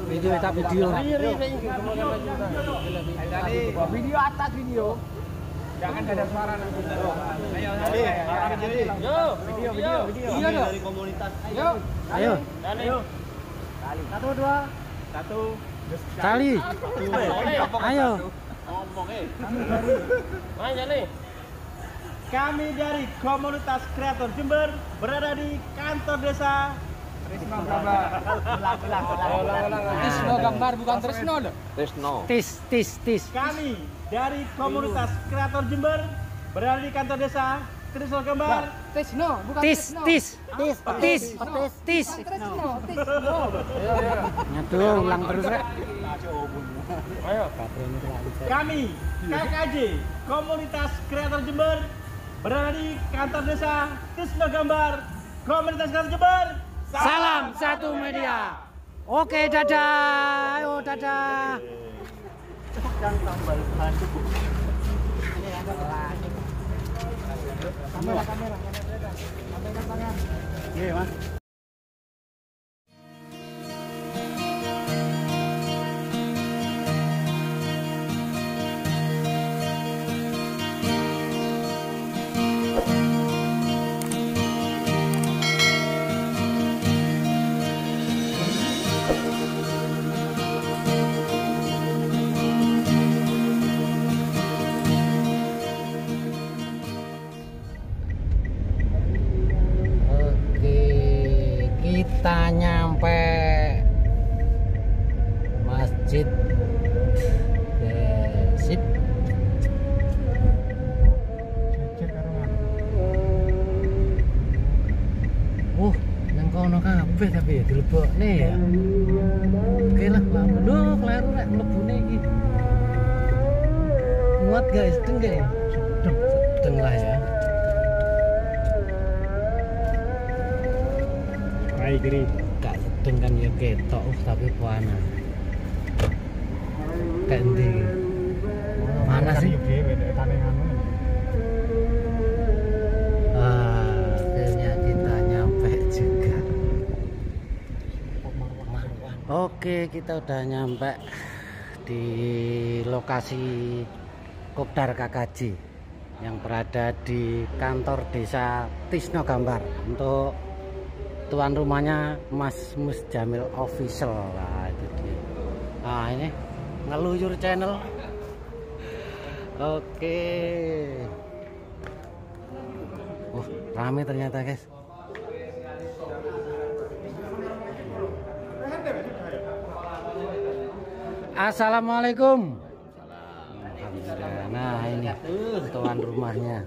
Video tak video. Video atas video. Jangan ada suara nanti. Ayo, video. Iya dari komunitas. Ayo. Satu, dua. Kali. Ayo. Kami dari komunitas kreator Jember berada di kantor desa Trisno Gambar. Trisno Gambar bukan Trisno loh. Tis. Kami dari komunitas kreator Jember berada di kantor desa Trisno Gambar. Trisno bukan Tis. Trisno. Nyatu ulang terus rek. Ayo. Kami KKJ komunitas kreator Jember berada di kantor desa Trisno Gambar. Komunitas kreator Jember. Salam satu media. Oke, dadah. Ayo, dadah. Kamera. Iya, Mas. Kita nyampe Masjid Sip. Nang kono kabeh tapi dilebokne ya. Oke lah, lho kleru rek mlebune iki. Muat guys, sedeng gak ya? Sedeng lah ya. Baik, Giri. Gak sedeng kan ya ketok tapi panas. Kayak ndi? Mana sih? Akhirnya kita nyampe juga. Oke, kita udah nyampe di lokasi Kopdar KKJ yang berada di kantor desa Trisno Gambar. Untuk tuan rumahnya Mas Mus Jamil Official lah itu dia. Nah ini ngeluyur channel. Oke. Rame ternyata guys. Assalamualaikum. Alhamdulillah. Nah ini tuan rumahnya.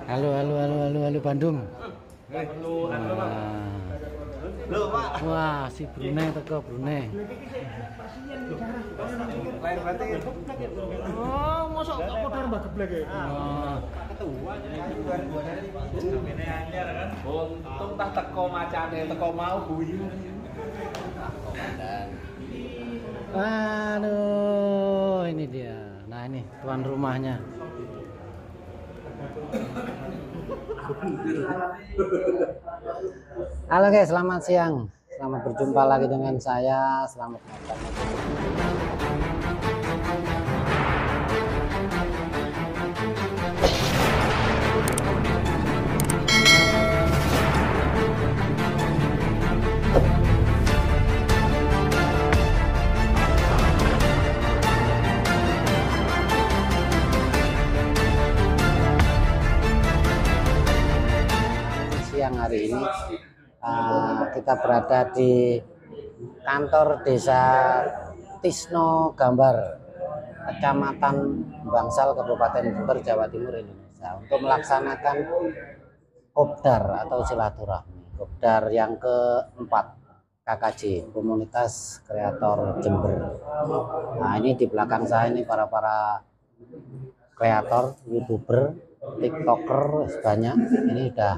Halo Bandung. Wah, si Brunei teko Brunei. Oh, mosok kok kodar Mbak Geblek ya? Untung tak teko macane teko mau guyu. Aduh, ini dia. Nah, ini tuan rumahnya. Halo guys, selamat siang. Selamat berjumpa lagi dengan saya. Selamat datang. Siang hari ini kita berada di kantor desa Trisno Gambar, Kecamatan Bangsal, Kabupaten Jember, Jawa Timur, Indonesia, untuk melaksanakan kopdar atau silaturahmi. Kopdar yang keempat KKJ, Komunitas Kreator Jember. Nah ini di belakang saya ini para kreator, YouTuber, TikToker banyak. Ini udah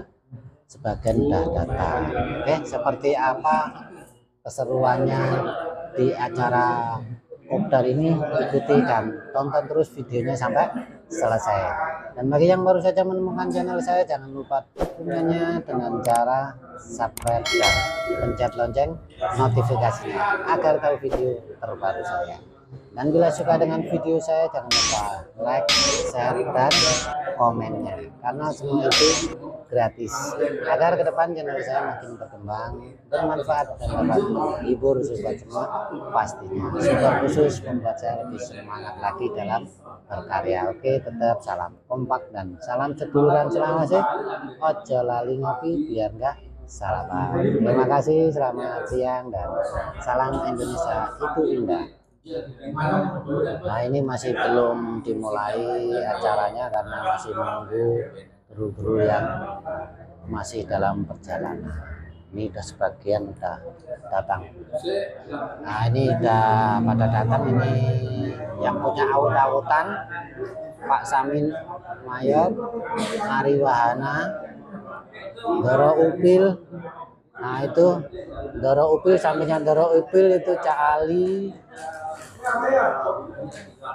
sebagian udah datang. Oke, seperti apa keseruannya di acara kopdar ini, ikuti dan tonton terus videonya sampai selesai. Dan bagi yang baru saja menemukan channel saya, jangan lupa dukungannya dengan cara subscribe dan pencet lonceng notifikasinya agar tahu video terbaru saya. Dan bila suka dengan video saya, jangan lupa like, share, dan komennya, karena semua itu gratis agar ke depan channel saya makin berkembang, bermanfaat, dan dapat menghibur sobat semua pastinya. Super khusus membuat saya lebih semangat lagi dalam berkarya. Oke, tetap salam kompak dan salam seduluran selawase. Ojo lali ngopi biar enggak salah paham. Terima kasih, selamat siang, dan salam Indonesia itu indah. Nah, ini masih belum dimulai acaranya karena masih menunggu kru-kru yang masih dalam perjalanan. Ini udah sebagian udah datang. Nah, ini udah pada datang. Ini yang punya aut-autan Pak Samin Mayor, Ari Wahana, Doro Upil. Nah, itu Doro Upil, sampingnya Doro Upil itu Cak Ali,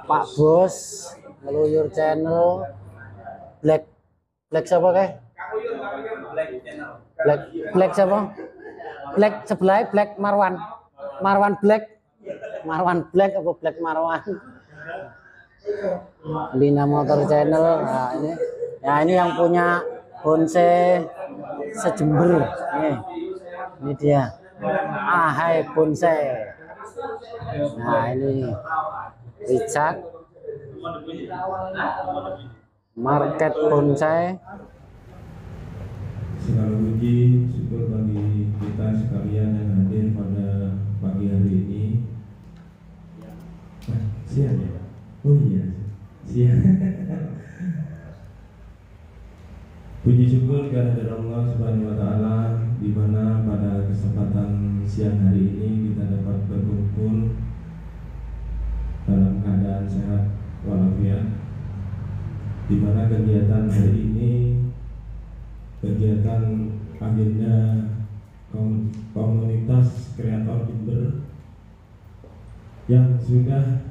Pak Bos, Ngeluyur Channel, Black siapa kayak? Black siapa? Black sebelah Black Marwan Black apa Black Marwan? Lina Motor Channel. Nah, ini yang punya bonsai sejember. Ini dia. Hai bonsai. Nah, ini Richard Market Bonsai. Segala puji syukur bagi kita sekalian yang hadir pada pagi hari ini. Siang ya? Oh iya, siang. Puji syukur kehadirat Allah Subhanahu wa Ta'ala, di mana pada kesempatan siang hari ini kita dapat berkumpul dalam keadaan sehat walafiat, di mana kegiatan hari ini kegiatan agenda komunitas kreator Jember yang sudah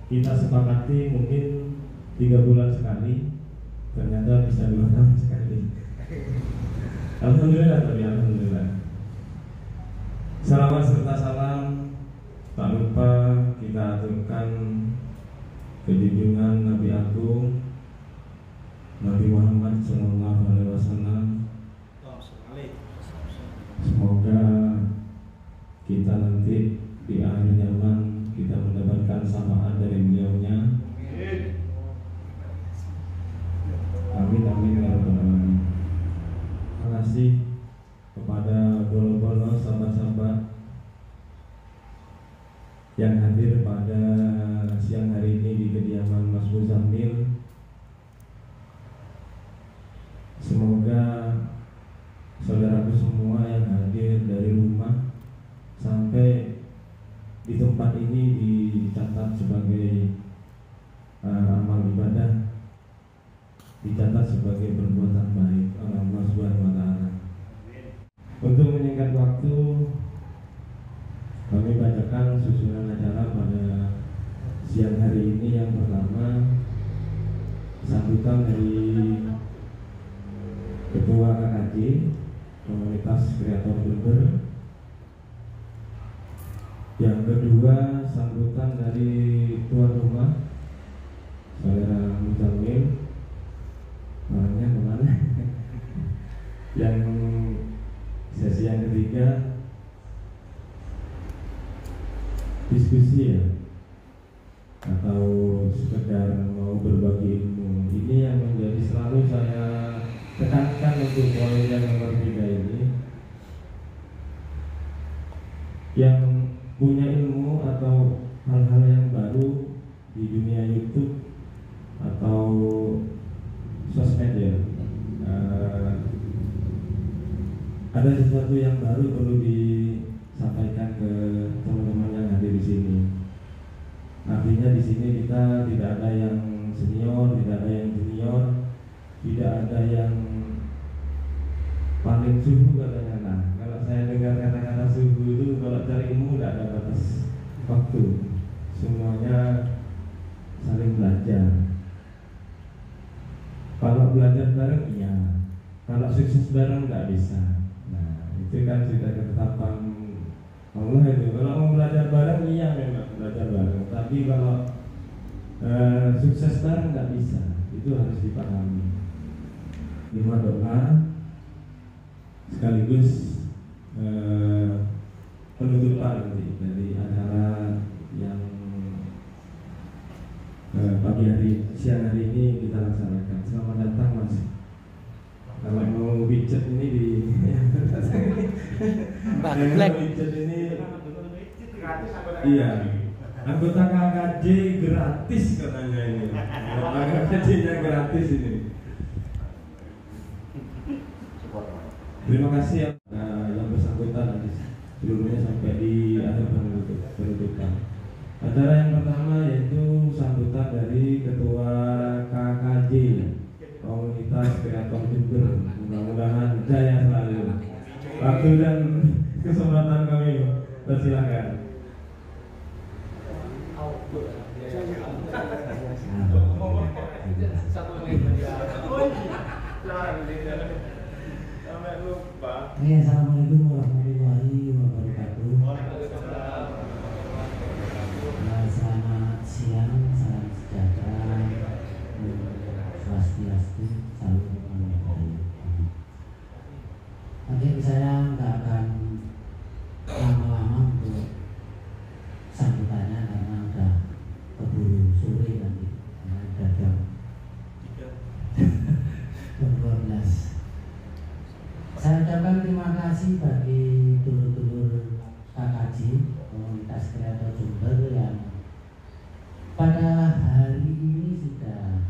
kita sepakati mungkin 3 bulan sekali, ternyata bisa 2 tahun sekali. Alhamdulillah, alhamdulillah. Salawat serta salam tak lupa kita aturkan kejunjungan Nabi Agung Nabi Muhammad SAW. Semoga kita nanti di akhir zaman kita mendapatkan syafaat dari beliaunya. Amin amin ya rabbal alamin. Terima kasih kepada bolo-bolo sahabat-sahabat yang hadir pada siang hari ini di kediaman Mas Muzamil. Semoga saudaraku semua yang hadir dari rumah sampai di tempat ini dicatat sebagai amal ibadah, dicatat sebagai perbuatan baik oleh Allah Subhanahu wa Ta'ala. Untuk menyingkat waktu, kami bacakan susunan acara pada siang hari ini. Yang pertama, sambutan dari Ketua KKJ Komunitas Kreator Jember. Yang kedua, sambutan dari tuan rumah Saudara Muzamil. Orangnya kemana? Yang sesi yang ketiga, diskusi ya, atau sekedar mau berbagi ilmu. Ini yang menjadi selalu saya tekankan untuk poin yang nomor 3 ini. Yang punya ilmu atau hal-hal yang baru di dunia YouTube atau sosmed ya, ada sesuatu yang baru perlu disampaikan ke teman-teman yang hadir di sini. Artinya di sini kita tidak ada yang senior, tidak ada yang junior, tidak ada yang paling suhu katanya. Nah, kalau saya dengar kata-kata suhu itu, kalau cari ilmu tidak ada batas waktu, semuanya saling belajar. sukses bareng nggak bisa. Nah itu kan sudah ketetapan Allah itu. Kalau mau belajar bareng iya memang belajar bareng, tapi kalau sukses bareng nggak bisa. Itu harus dipahami. 5 doa sekaligus penutupan nanti dari acara yang siang hari ini kita laksanakan. Selamat datang Mas. Kalau mau widget ini di Black. widget ini iya. Anggota KKJ gratis katanya ini. KKJ-nya gratis ini. Terima kasih ya yang bersangkutan nanti seluruhnya sampai di akhir penutupan. Acara yang pertama yaitu sambutan dari Ketua KKJ Komunitas Kreator Jember. Mudah-mudahan jaya selalu. Waktu dan kesempatan kami persilakan. Assalamualaikum warahmatullahi wabarakatuh. Selamat siang, salam sejahtera, swastiastu, salam kebajikan. Oke, saya nggak akan lama-lama untuk sambutannya karena udah keburu sore nanti, udah jam 12. Saya ucapkan terima kasih bagi dulur-dulur KKJ Komunitas Kreator Jember yang pada hari ini sudah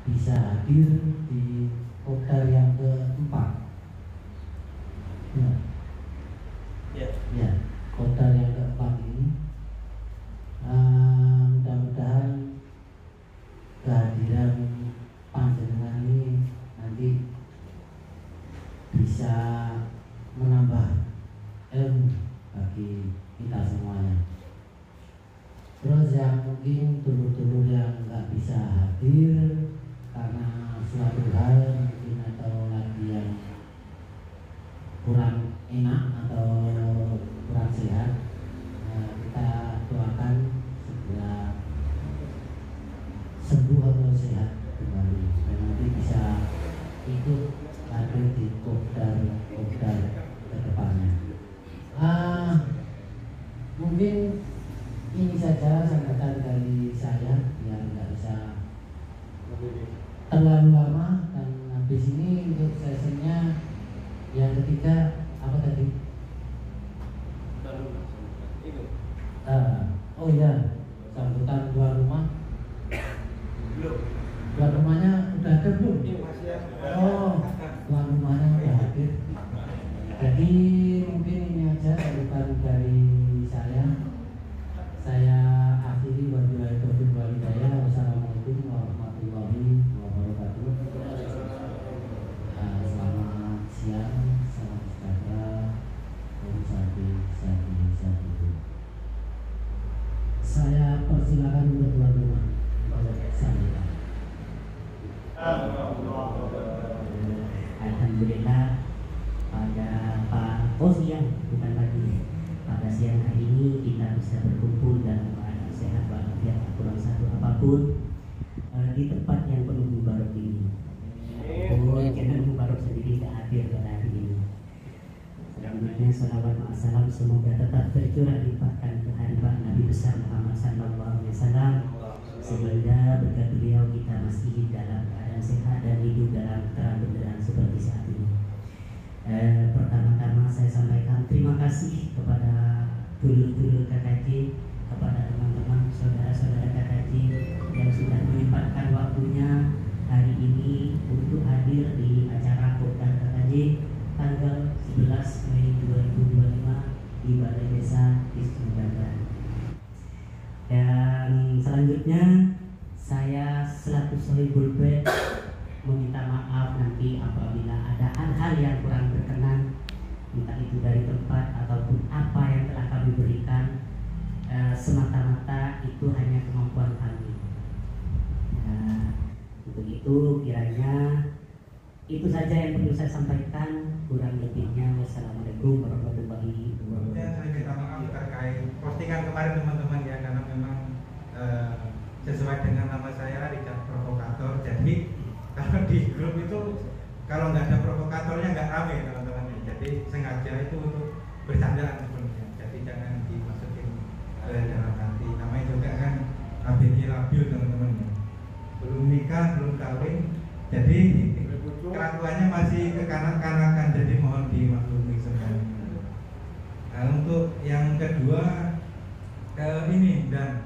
bisa hadir di Kopdar yang keempat. Ya, Kopdar yang keempat ini. Mudah-mudahan kehadiran panjenengan ini nanti bisa menambah ilmu bagi kita semuanya. Terus yang mungkin dulur-dulur yang nggak bisa hadir karena suatu hal mungkin atau lagi yang kurang enak atau kurang sehat, kita doakan segera sembuh atau sehat kembali dan nanti bisa ikut hadir di Kopdar ke depannya. Mungkin ini saja sambutan dari saya biar nggak bisa terlalu lama, dan habis ini untuk sesinya yang ketiga apa tadi? Oh iya, sambutan tuan rumah. Tuan rumahnya udah ada belum? Oh, tuan rumahnya udah hadir. Jadi mungkin ini aja sambutan dari saya. Saya akhiri wabillahi taufiq wal hidayah. Wassalamualaikum warahmatullahi wabarakatuh. Selamat siang, salam sejahtera, om satu. Saya persilakan untuk tuan rumah. Alhamdulillah pada siang hari ini kita bisa berkumpul dalam keadaan sehat walafiat kurang satu apapun di tempat yang penuh mubarak ini. Karena mubarak sendiri tidak hadir pada hari ini. Selanjutnya salawat ma'asalam semoga tetap tercurah limpahkan ke hadirat Nabi besar Muhammad SAW, sehingga berkat beliau kita masih hidup dalam keadaan sehat dan hidup dalam terang benderang seperti saat ini. Pertama-tama saya sampaikan terima kasih kepada dulur-dulur KKJ, kepada teman-teman saudara-saudara KKJ yang sudah menyempatkan waktunya hari ini untuk hadir di acara Kopdar KKJ tanggal 11 Mei 2025 di Balai Desa Tisno-Jember. Dan selanjutnya saya selaku Sohibul Bait meminta maaf nanti apabila ada hal-hal yang kurang berkenan, entah itu dari tempat ataupun apa yang telah kami berikan, semata-mata itu hanya kemampuan kami. Untuk itu kiranya Itu saja yang perlu saya sampaikan, kurang lebihnya wassalamualaikum warahmatullahi wabarakatuh. Saya minta maaf terkait postingan kemarin teman-teman ya, karena memang sesuai dengan nama saya Richard Provokator. Jadi kalau di grup itu kalau nggak ada provokatornya nggak rame teman-teman. Jadi sengaja itu untuk bercandaan sebenarnya. Jadi jangan dimasukin dalam hati. Namanya juga kan ABG labil teman-teman. Belum nikah, belum kawin. Jadi kelakuannya masih kekanak-kanakan. Jadi mohon dimaklumi semuanya. Nah, untuk yang kedua ini dan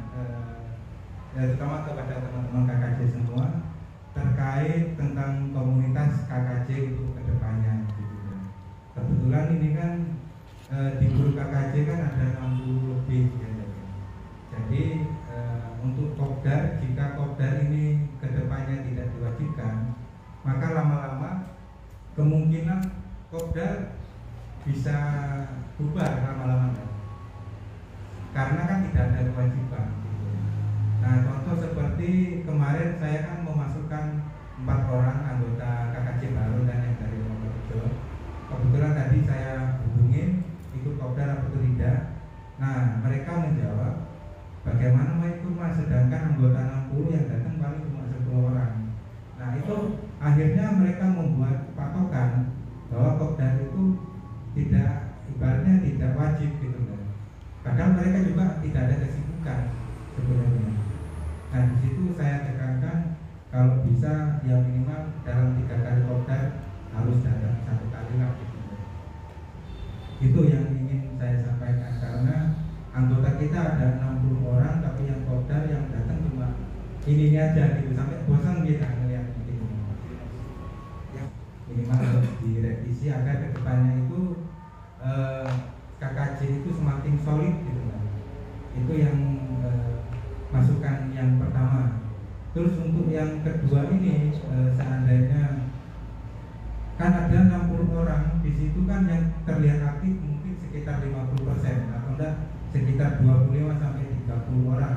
terutama kepada teman-teman KKJ semua terkait tentang komunitas KKJ untuk kedepannya. Kebetulan ini kan di guru KKJ kan ada 60 lebih ya. Jadi untuk kopdar, jika kopdar ini kedepannya tidak diwajibkan, maka lama-lama kemungkinan kopdar bisa bubar lama-lama, karena kan tidak ada kewajiban. Nah, contoh seperti kemarin saya kan memasukkan 4 orang anggota KKJ baru dan yang dari Purworejo. Kebetulan tadi saya hubungin ikut kopdar atau tidak. Nah, mereka menjawab, bagaimana mau ikut mas, sedangkan anggota 60 yang datang paling cuma 10 orang. Nah, itu akhirnya mereka membuat patokan bahwa kopdar itu tidak, ibaratnya tidak wajib gitu kan. Padahal mereka juga tidak ada kesibukan sebenarnya. Nah, di situ saya tekankan kalau bisa yang minimal dalam 3 kali kopdar harus datang 1 kali lah gitu. Itu yang ingin saya sampaikan, karena anggota kita ada 60 orang tapi yang kopdar yang datang cuma ini aja gitu, sampai bosan kita ngeliat gitu. Ya, minimal harus direvisi agar kedepannya itu KKJ itu semakin solid gitu kan. Itu yang masukan yang pertama. Terus untuk yang kedua ini seandainya kan ada 60 orang di situ kan yang terlihat aktif mungkin sekitar 50% atau enggak sekitar 25 sampai 30 orang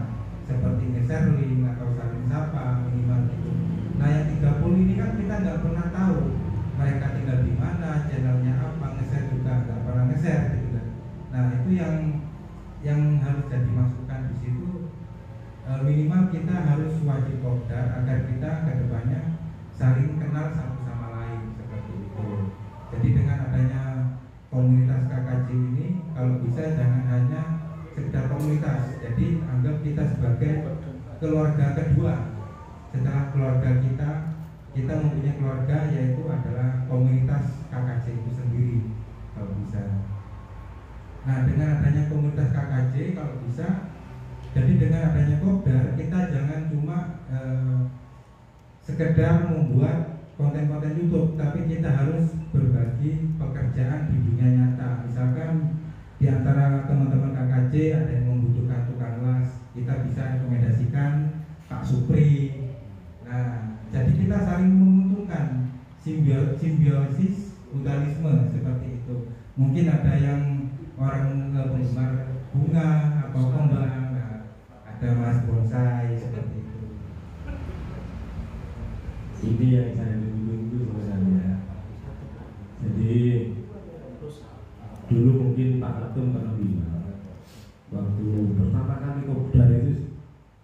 seperti nge-share link atau saling sapa minimal gitu. Nah, yang 30 ini kan kita nggak pernah tahu mereka tinggal di mana, channelnya apa, nge-share juga nggak pernah nge-share gitu kan. Nah, itu yang harus jadi masukan di situ. Minimal kita harus wajib kopdar agar kita kedepannya saling kenal satu sama lain seperti itu. Jadi dengan adanya komunitas KKJ ini, kalau bisa jangan hanya sekedar komunitas. Jadi anggap kita sebagai keluarga kedua. Setelah keluarga kita mempunyai keluarga, yaitu adalah komunitas KKJ itu sendiri kalau bisa. Nah, dengan adanya komunitas KKJ kalau bisa, jadi dengan adanya kopdar kita jangan cuma sekedar membuat konten-konten YouTube, tapi kita harus berbagi pekerjaan di dunia nyata. Misalkan di antara teman-teman KKJ ada yang membutuhkan tukang las, kita bisa rekomendasikan Pak Supri. Nah, jadi kita saling menguntungkan, simbiosis mutualisme seperti itu. Mungkin ada yang orang penggemar bunga atau kembang, ada mas bonsai seperti itu. Ini yang saya tunggu-tunggu sebenarnya. Jadi dulu mungkin Pak Ketum pernah bilang waktu pertama kali kopdar itu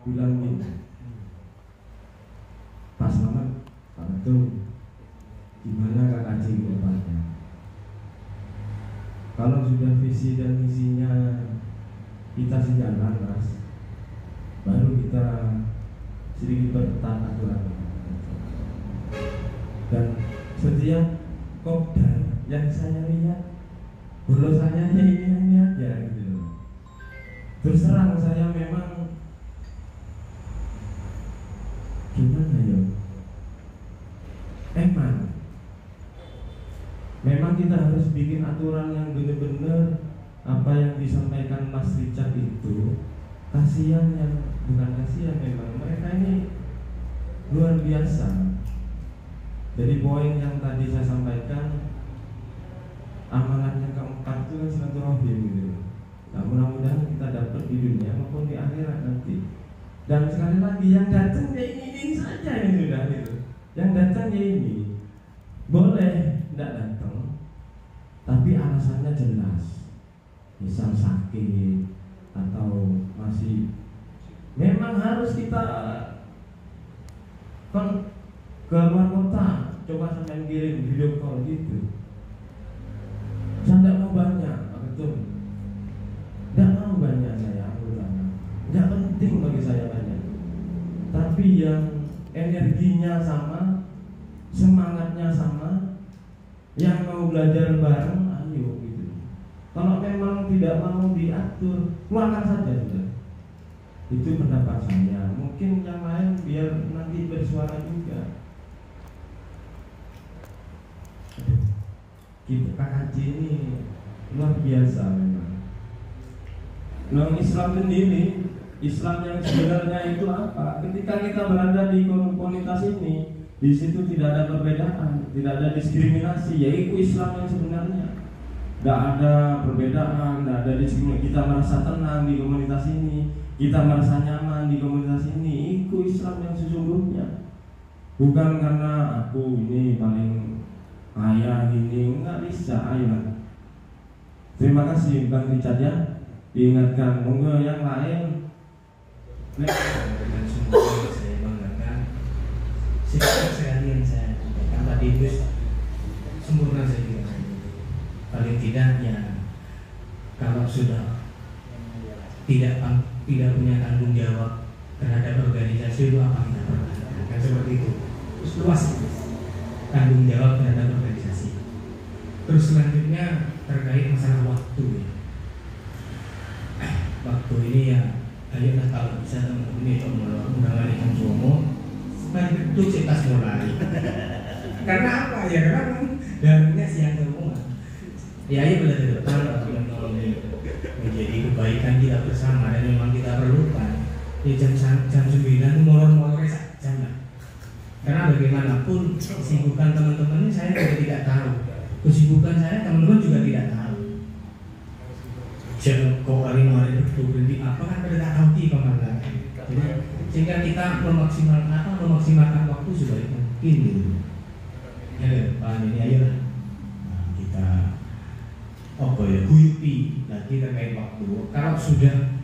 bilang gini, Pak Selamat, Pak Ketum, gimana KKJ ke depannya? Kalau sudah visi dan misinya kita sejalan, Mas, baru kita sedikit bertahan aturan. Dan setiap kopdar yang saya lihat bolosannya ini aja gitu. Terus terang saya memang gimana ya? Memang kita harus bikin aturan yang benar-benar apa yang disampaikan Mas Richard itu. Kasihan yang bukan kasihan, memang mereka ini luar biasa. Jadi poin yang tadi saya sampaikan, amanatnya keempat itu kan silaturahim gitu. Nah, mudah-mudahan kita dapat di dunia maupun di akhirat nanti. Dan sekali lagi yang datang ya ini saja ini sudah gitu. Yang datang ya ini. boleh tidak datang, tapi alasannya jelas, misal sakit atau masih memang harus kita kan ke luar kota, coba sampai kirim video call gitu. Saya tidak mau banyak, betul. Tidak mau banyak saya anggotanya, tidak penting bagi saya banyak. Tapi yang energinya sama, semangatnya sama, yang mau belajar bareng, ayo gitu. Kalau memang tidak mau diatur, keluarkan saja sudah. Itu pendapat saya. Mungkin yang lain biar nanti bersuara juga. Kita KKJ ini luar biasa memang. Nah, Islam sendiri, Islam yang sebenarnya itu apa? Ketika kita berada di komunitas ini, di situ tidak ada perbedaan, tidak ada diskriminasi, yaitu Islam yang sebenarnya. Tidak ada perbedaan, tidak ada diskriminasi. Kita merasa tenang di komunitas ini, kita merasa nyaman di komunitas ini. Itu Islam yang sesungguhnya. Bukan karena aku ini paling kaya gini, nggak bisa. Ayo. Terima kasih Bang Richard ya. Diingatkan, monggo yang lain. Dengan semua saya banggakan, sikap saya yang saya sampaikan tadi itu sempurna saya kira. Paling tidak ya, kalau sudah tidak punya tanggung jawab terhadap organisasi itu apa kita pertahankan, kan seperti itu. Terus luas tanggung jawab terhadap organisasi. Terus selanjutnya terkait masalah waktu ya. Waktu ini ya, ayolah kalau bisa teman-teman itu mengalami Jomo, mari betul cetas mulai. Karena apa ya? Karena dalamnya siang semua. Ya ayo belajar depan atau menjadi kebaikan kita bersama dan memang kita perlukan. Ya jam 9 itu molor-molornya saja lah. Karena bagaimanapun kesibukan teman-teman ini saya juga tidak tahu. Kesibukan saya teman-teman juga tidak tahu. Jangan kau hari-hari itu berhenti apa kan pada tak tahu di kemana. Jadi sehingga kita memaksimalkan waktu sebaik mungkin gitu. Ya, Pak ini ayo lah. Nah, kita guyupi nanti terkait waktu. Kalau sudah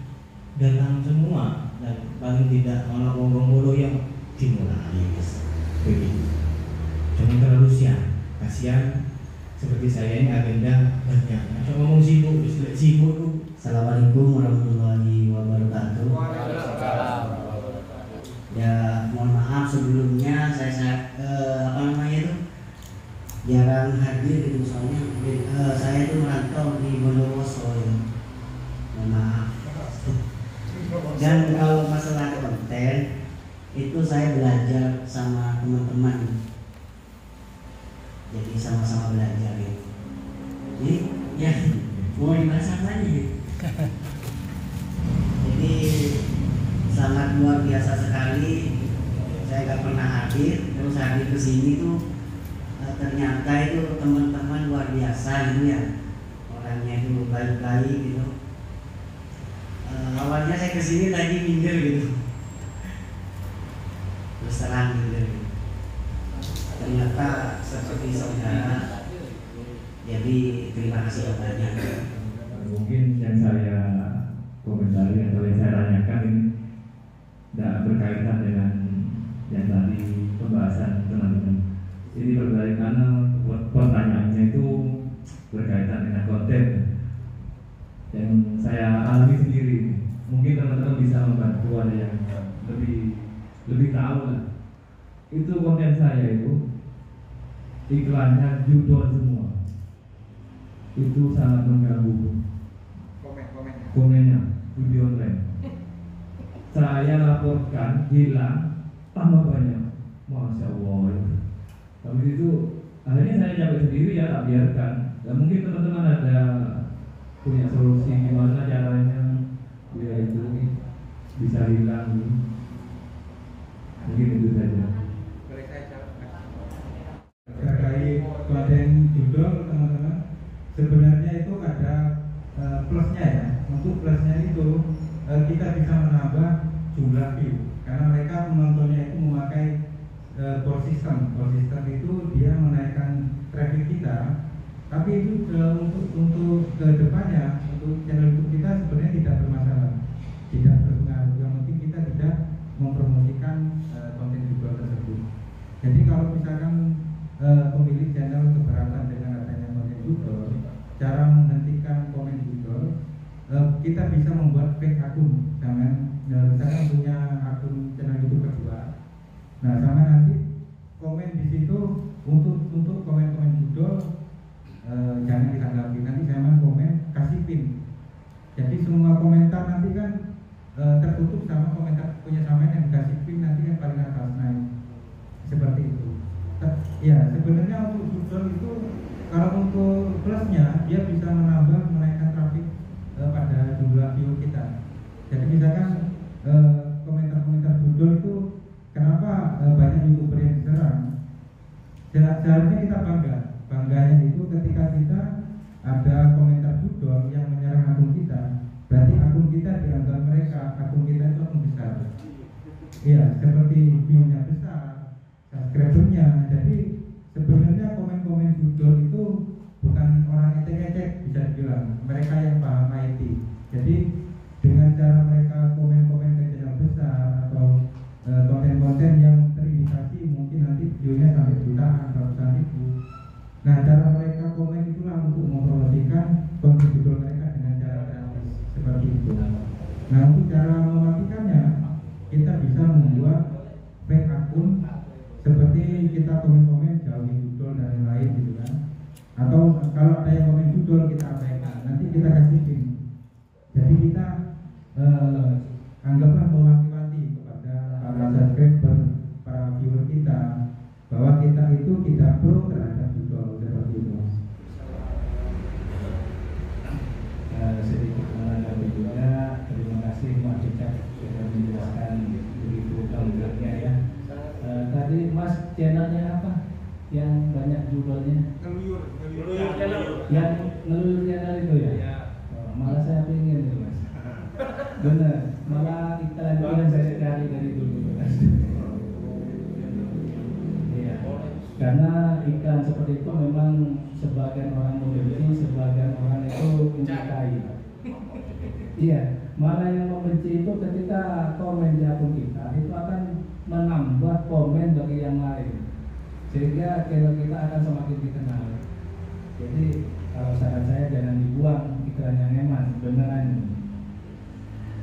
datang semua dan paling tidak orang ngomong-ngomong yang dimulai guys. Begitu. Jangan terlalu siang. Kasihan seperti saya ini agenda banyak. Coba ngomong sibuk tuh. Assalamualaikum warahmatullahi wabarakatuh. Ya mohon maaf sebelumnya saya jarang hadir gitu, soalnya saya itu merantau di Bondowoso ya. Mohon maaf. Dan kalau masalah konten itu saya belajar sama teman-teman. Jadi sama-sama belajar gitu. Jadi ya mau dibahas apa nih? Jadi sangat luar biasa sekali. Saya nggak pernah hadir, terus hadir ke sini tuh ternyata itu teman-teman luar biasa gitu ya. Orangnya itu baik-baik gitu. Awalnya saya kesini tadi minder gitu, terus terang gitu. Ternyata seperti saudara. Jadi terima kasih banyak. Mungkin yang saya komentari atau yang saya tanyakan ini tidak berkaitan dengan yang tadi pembahasan teman-teman. Ini berbalik karena pertanyaannya itu berkaitan dengan konten yang saya alami sendiri. Mungkin teman-teman bisa membantu, ada yang lebih tahu lah. Itu konten saya itu iklannya judul semua. Itu sangat mengganggu komennya video online. Saya laporkan hilang tambah banyak, masya Allah itu. Habis itu akhirnya saya capek sendiri ya, tak biarkan. Dan mungkin teman-teman ada punya solusi gimana caranya biar itu bisa hilang. Mungkin itu saja. Boleh saya jawab? Terkait konten judul teman-teman, sebenarnya itu ada plusnya ya. Untuk plusnya itu kita bisa menambah jumlah view karena mereka menontonnya itu memakai board system itu dia menaikkan traffic kita, tapi itu untuk ke depannya untuk channel YouTube kita sebenarnya tidak bermasalah, tidak berpengaruh. Yang penting kita tidak mempromosikan konten Google tersebut. Jadi kalau misalkan pemilik channel keberatan dengan adanya konten Google, cara menghentikan komen Google, kita bisa membuat fake akun. Misalkan punya akun channel YouTube kedua, nah sama nanti komen di situ untuk komen-komen Google jangan ditanggapi, nanti sama komen kasih pin. Jadi semua komentar nanti kan tertutup sama komentar punya sama yang dikasih pin nanti yang paling atas naik seperti itu. Ya sebenarnya untuk Google itu kalau untuk plusnya dia bisa menaikkan traffic pada jumlah view kita. Jadi misalkan komentar-komentar Google itu kenapa banyak YouTuber yang diserang? Seharusnya kita bangganya itu ketika kita ada komentar Google yang menyerang akun kita, berarti akun kita dianggap mereka, akun kita itu akun besar. Iya, seperti view-nya besar, subscriber-nya. Jadi sebenarnya komen-komen Google itu bukan orang ecek-ecek, bisa dibilang mereka yang paham IT. Jadi dengan cara mereka komen-komen ke channel besar atau konten-konten yang terindikasi mungkin nanti videonya sampai jutaan, ratusan ribu. Nah, cara mereka komen itulah untuk mempromosikan konten Google mereka dengan cara gratis seperti itu. Nah, untuk cara mematikannya kita bisa membuat fake akun seperti kita komen-komen jauhi Google dan lain-lain gitu kan. Atau kalau ada yang komen Google kita abaikan, nanti kita kasih pin. Jadi kita anggaplah mewanti-wanti kepada para subscriber, para viewer kita bahwa kita itu tidak pro terhadap Google seperti itu. Sedikit menanggapi juga, terima kasih Mas Richard sudah menjelaskan begitu lengkapnya ya. Tadi Mas channelnya apa? Yang banyak judulnya? Ngeluyur channel. Yang ngeluyur channel itu ya? Malah saya pengen itu Mas. Benar, malah iklan yang saya cari dari dulu. Iya. Karena iklan seperti itu memang sebagian orang membenci, sebagian orang itu menyukai. Iya, malah yang membenci itu ketika komen di akun kita itu akan menambah komen bagi yang lain, sehingga channel kita akan semakin dikenal. Jadi kalau saran saya jangan dibuang iklan yang eman, beneran.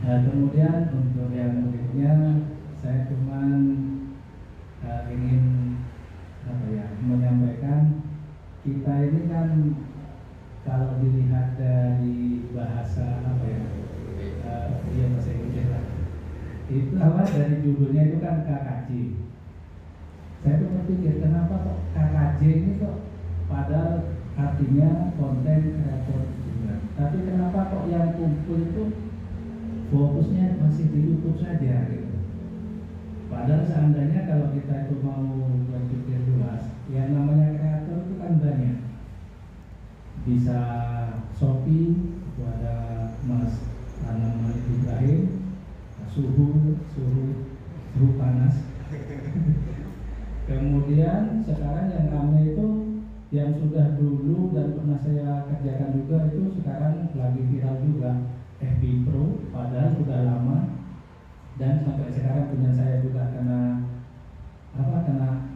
Nah, kemudian untuk yang berikutnya saya cuma ingin menyampaikan kita ini kan kalau dilihat dari bahasa bahasa Inggris lah, itu dari judulnya itu kan KKJ. Saya tuh berpikir kenapa kok KKJ ini kok padahal artinya konten kreator juga, tapi kenapa kok yang kumpul itu fokusnya masih di YouTube saja gitu. Padahal seandainya kalau kita itu mau berpikir luas, yang namanya kreator itu kan banyak. Bisa Shopee, itu ada Mas Anam Ibrahim, suhu panas. Kemudian sekarang yang ramai itu yang sudah dulu dan pernah saya kerjakan juga itu sekarang lagi viral juga, FB Pro, padahal sudah lama dan sampai sekarang punya saya juga kena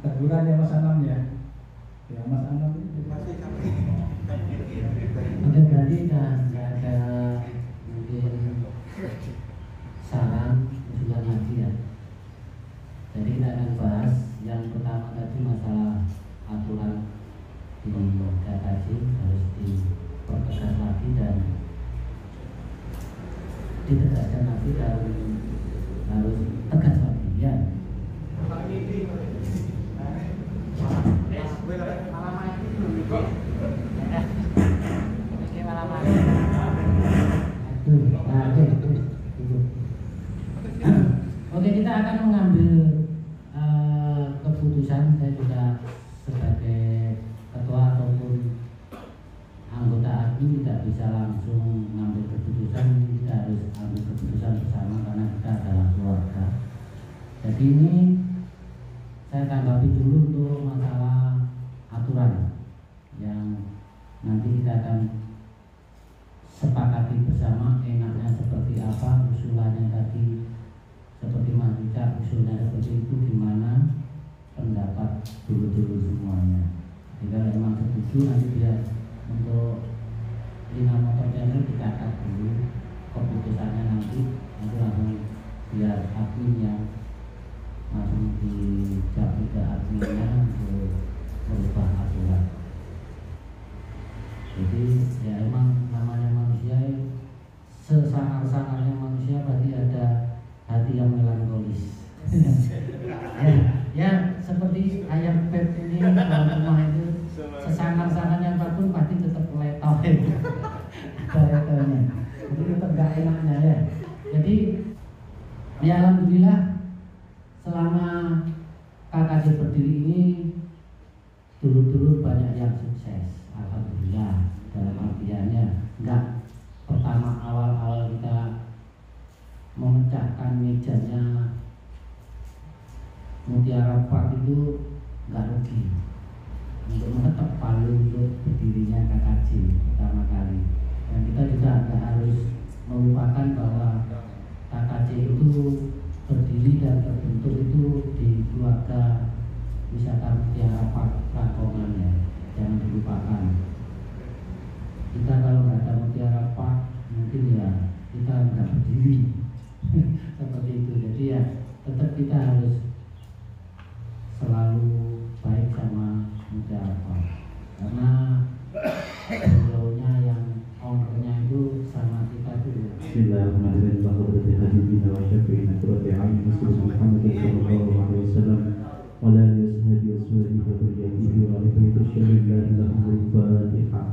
tegurannya Mas Anam ya. Ya Mas Anam itu masih Oke, berarti nggak ada mungkin saran usulan lagi ya. Jadi kita akan bahas yang pertama tadi masalah aturan di KKJ harus dipertegas lagi dan ditegaskan lagi dan harus tegas lagi ya. Oke, kita akan mengambil keputusan. Saya juga sebagai ketua ataupun anggota admin tidak bisa langsung mengambil keputusan. Kita harus ambil keputusan bersama karena kita adalah keluarga. Jadi ini saya tanggapi dulu untuk masalah aturan yang nanti kita akan sepakati bersama enaknya seperti apa, usulannya tadi seperti Mas Richard, usulnya seperti itu, gimana pendapat dulu semuanya. Jika memang setuju nanti biar untuk lima motor channel dicatat dulu keputusannya nanti langsung biar admin yang langsung dijawab ke adminnya untuk merubah aturan. Jadi ya emang namanya manusia, sesangar-sangarnya manusia pasti ada hati yang melankolis. ya seperti ayam pet ini dalam rumah itu, sesangar-sangarnya apapun pasti tetap letoy. Letoynya, jadi tetap gak enaknya ya. Jadi ya alhamdulillah selama KKJ berdiri ini dulu banyak yang sukses. Alhamdulillah, dalam artiannya enggak pertama awal kita memecahkan mejanya Mutiara Park itu enggak rugi untuk mengetok palu untuk berdirinya KKJ pertama kali. Dan kita juga enggak harus melupakan bahwa KKJ itu berdiri dan terbentuk itu di keluarga wisata Mutiara Park Lamongan ya. Jangan dilupakan. Kita kalau nggak ada Mutiara Park mungkin ya kita nggak berdiri seperti itu. Jadi ya tetap kita harus selalu baik sama Mutiara Park karena beliaunya yang ownernya itu sama kita tuh. Bismillahirrahmanirrahim. Bahwa hadibina wa syafi'ina qurrati a'yun Muhammad sallallahu alaihi wasallam wa la yasmadi waswadi wa berjatihi wa alaihi wasallam al-Fatihah.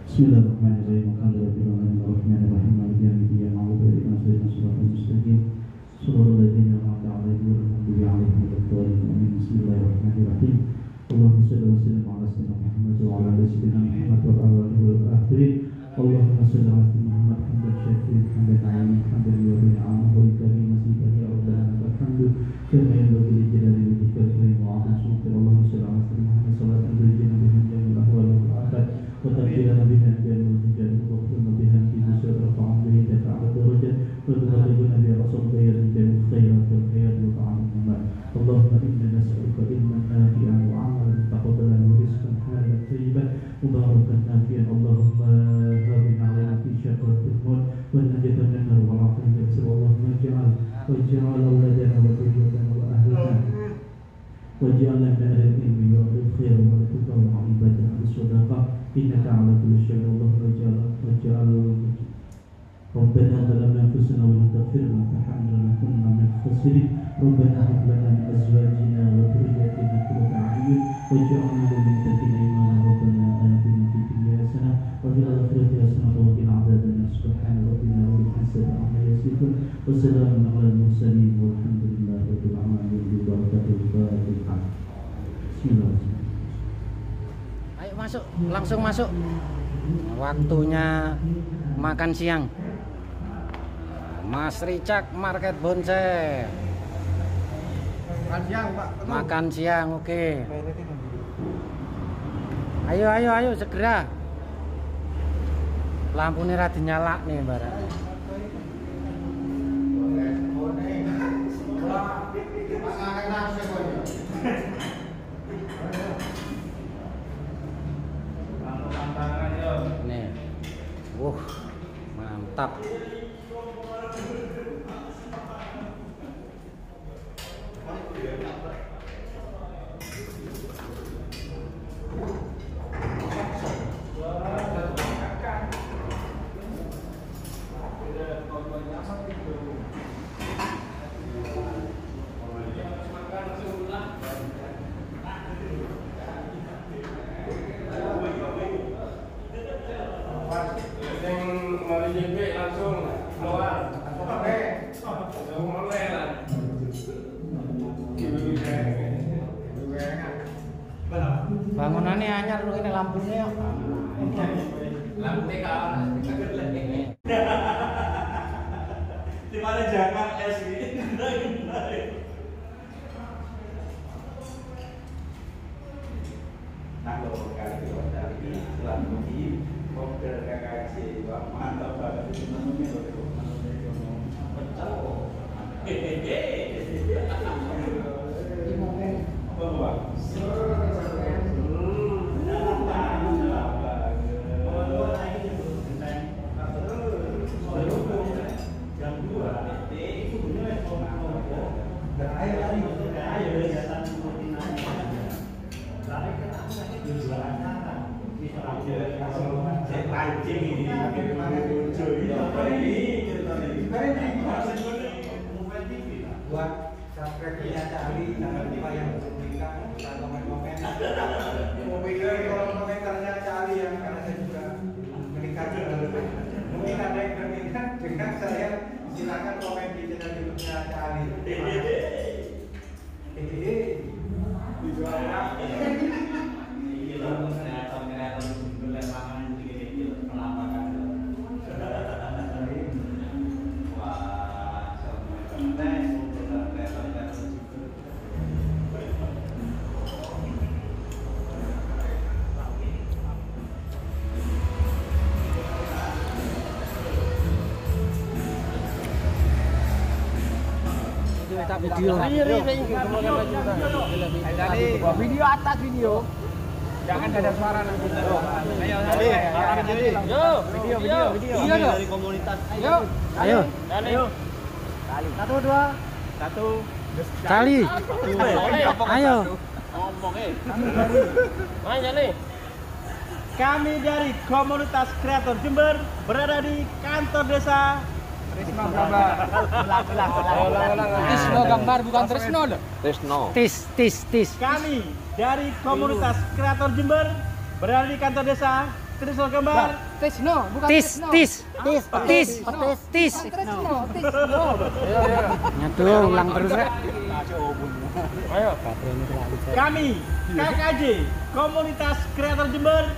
Bismillahirrahmanirrahim. Alhamdulillahirrahmanirrahim. Maliki yaumiddin. A'udzu birabbil mustaqim. Shiratal ladzina an'amta 'alaihim ghairil maghdubi 'alaihim waladdallin. Bismillahirrahmanirrahim. Allahumma shalli wa sallim ala sayyidina Muhammad wa ala ali sayyidina Muhammad wa ala alihi wa akhirin. Allahumma shalli ala sayyidina Muhammad hamdan syakirin hamdan 'alimin hamdan yuwaffi ni'amahu wa yukafi'u mazidahu ya rabbana lakal hamdu kama yanbaghi li jalali wajhika al-karim wa 'azimi sultanik. Allahumma shalli ala sayyidina Muhammad salatan tujibu biha jami'al ahwal wal afat wa taqina biha jami'al rijal wa qulna biha fi busur rafa'an bihi ta'ala darajat wa tuqaddimuna biha rasul khairin min khairat wal khairat wa ta'ala. Allahumma inna nas'aluka ilman nafi'an wa 'amalan mutaqabbalan wa rizqan halalan tayyiban mubarakan nafi'an. Allahumma habib 'alaina fi syaqatil maut wa najatan min nar wa afiyatan. Allahumma ij'al awladana wa dhurriyyatana wa ahlana waj'alna min ahli al-ilmi wa ahli al-khair wa tuqa wa ibadah as-sadaqah innaka 'ala kulli syai'in. Allahumma ربنا ظلمنا أنفسنا وإن تغفر لنا وترحمنا لنكونن من الخاسرين. ربنا هب لنا من أزواجنا وذرياتنا قرة أعين واجعلنا للمتقين إماما. ربنا آتنا في الدنيا حسنة وفي الآخرة حسنة وقنا عذاب النار. سبحان ربنا رب العزة عما يصفون وسلام على المرسلين والحمد لله رب العالمين. ببركة الفاتحة. Bismillahirrahmanirrahim. Ayo masuk, langsung masuk. Waktunya makan siang. Mas Richard Market Bonsai. Makan siang, Pak. Makan siang, oke. Ayo segera. Lampunya ra dinyalak nih, Mbak. Nih. Mantap. Bangunannya anyar lu ini lampunya. Lampunya kawan. Di mana jangan es ini. Buat subscribe-nya Cali, jangan lupa yang bersumbangkan, bisa komen-komen. Mau pilih kolom komentarnya Cali yang karena saya juga meningkat. Mungkin ada yang berminat dengan saya, silakan komen di channel YouTube-nya Cali. Video atas video. Jangan ada suara nanti. Ayo, video. Iya dari komunitas. Ayo. Satu, dua. Satu. Kali. Ayo. Kami dari komunitas kreator Jember berada di kantor desa Trisno gambar bukan Trisno loh. Tis. Kami dari komunitas kreator Jember berada di kantor desa Trisno Gambar. Trisno bukan Tis. Trisno. Nyatu ulang terus rek. Ayo. Kami KKJ komunitas kreator Jember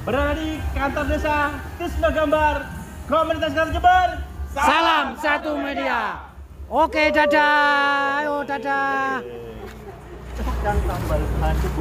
berada di kantor desa Trisno Gambar. Komunitas kreator Jember. Salam satu media. Oke, dadah. Ayo, dadah. Dan tambal batu.